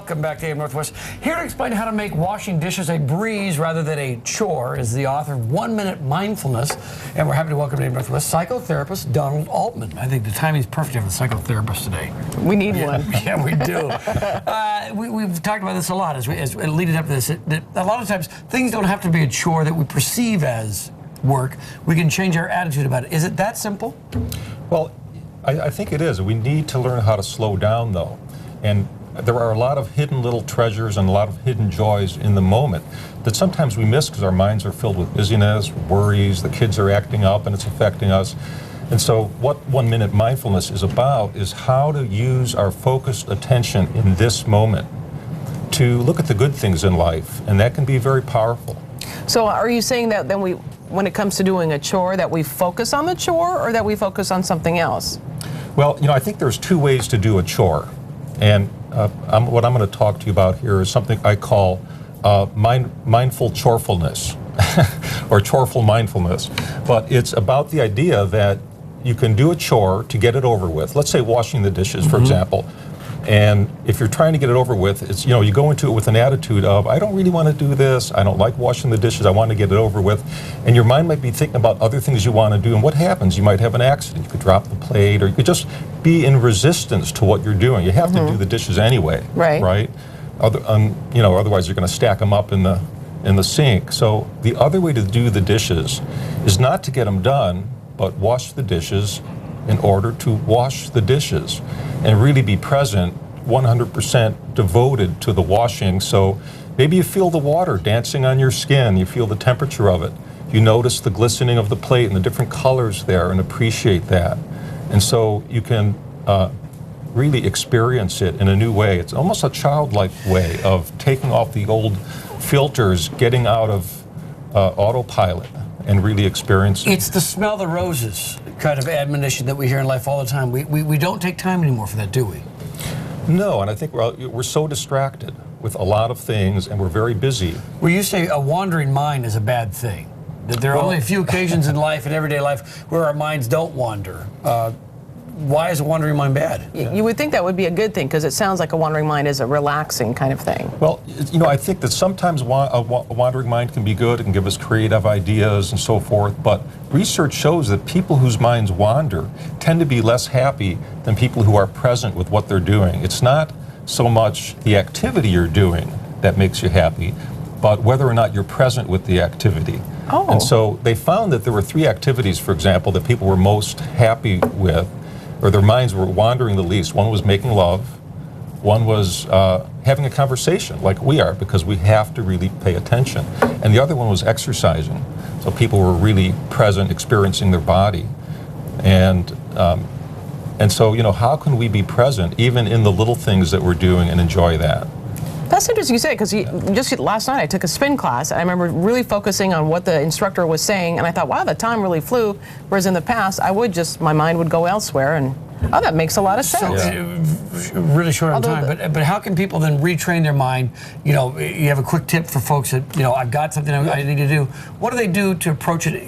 Welcome back to AM Northwest. Here to explain how to make washing dishes a breeze rather than a chore is the author of 1 Minute Mindfulness. And we're happy to welcome to AM Northwest psychotherapist Donald Altman. I think the timing is perfect to have a psychotherapist today. We need one. Yeah, we do. We've talked about this a lot as leading up to this. That a lot of times things don't have to be a chore that we perceive as work. We can change our attitude about it. Is it that simple? Well, I think it is. We need to learn how to slow down, though. And there are a lot of hidden little treasures and a lot of hidden joys in the moment that sometimes we miss because our minds are filled with busyness, worries, the kids are acting up and it's affecting us. And so what 1 Minute Mindfulness is about is how to use our focused attention in this moment to look at the good things in life, and that can be very powerful. So are you saying that then when it comes to doing a chore, that we focus on the chore or that we focus on something else? Well, you know, I think there's two ways to do a chore. And what I'm going to talk to you about here is something I call mindful chorefulness, or choreful mindfulness. But it's about the idea that you can do a chore to get it over with. Let's say washing the dishes, for example. And if you're trying to get it over with, it's, you know, you go into it with an attitude of, I don't really want to do this, I don't like washing the dishes, I want to get it over with. And your mind might be thinking about other things you want to do, and what happens? You might have an accident, you could drop the plate, or you could just be in resistance to what you're doing. You have to do the dishes anyway, right? You know, otherwise you're going to stack them up in the sink. So the other way to do the dishes is not to get them done, but wash the dishes in order to wash the dishes and really be present, 100% devoted to the washing. So maybe you feel the water dancing on your skin, you feel the temperature of it, you notice the glistening of the plate and the different colors there and appreciate that. And so you can really experience it in a new way. It's almost a childlike way of taking off the old filters, getting out of autopilot and really experience it. It's the smell the roses kind of admonition that we hear in life all the time. We don't take time anymore for that, do we? No, and I think we're so distracted with a lot of things, and we're very busy. Well, you say a wandering mind is a bad thing. That there are only a few occasions in life, in everyday life, where our minds don't wander. Why is a wandering mind bad? You would think that would be a good thing, because it sounds like a wandering mind is a relaxing kind of thing. Well, you know, I think that sometimes a wandering mind can be good. It can give us creative ideas and so forth. But research shows that people whose minds wander tend to be less happy than people who are present with what they're doing. It's not so much the activity you're doing that makes you happy, but whether or not you're present with the activity. Oh. And so they found that there were 3 activities, for example, that people were most happy with, or their minds were wandering the least. One was making love. One was having a conversation like we are, because we have to really pay attention. And the other one was exercising. So people were really present, experiencing their body. And so, you know, how can we be present even in the little things that we're doing and enjoy that? That's interesting you say, because just last night I took a spin class. I remember really focusing on what the instructor was saying, and I thought, wow, the time really flew. Whereas in the past, my mind would go elsewhere, and oh, that makes a lot of sense. So, really short on time, but how can people then retrain their mind? You know, you have a quick tip for folks that, you know, I've got something I need to do. What do they do to approach it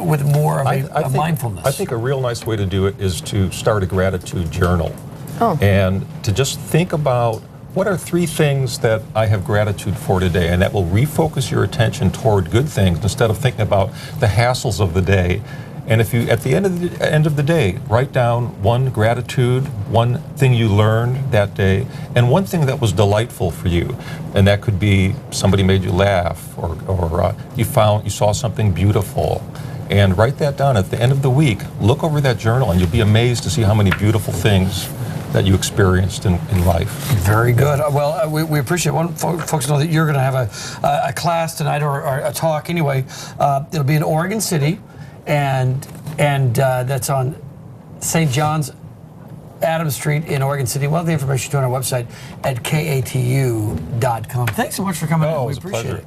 with more of a mindfulness? I think a real nice way to do it is to start a gratitude journal. Oh. And to just think about, what are 3 things that I have gratitude for today? And that will refocus your attention toward good things instead of thinking about the hassles of the day. And if you, at the end of the day, write down 1 gratitude, 1 thing you learned that day, and 1 thing that was delightful for you. And that could be somebody made you laugh, or you saw something beautiful. And write that down. At the end of the week, look over that journal, and you'll be amazed to see how many beautiful things that you experienced in life. Very good. Well, we appreciate it. Folks know that you're going to have a class tonight, or a talk anyway. It'll be in Oregon City, and that's on St. John's Adams Street in Oregon City. We'll have the information on our website at katu.com. Thanks so much for coming in. We appreciate it.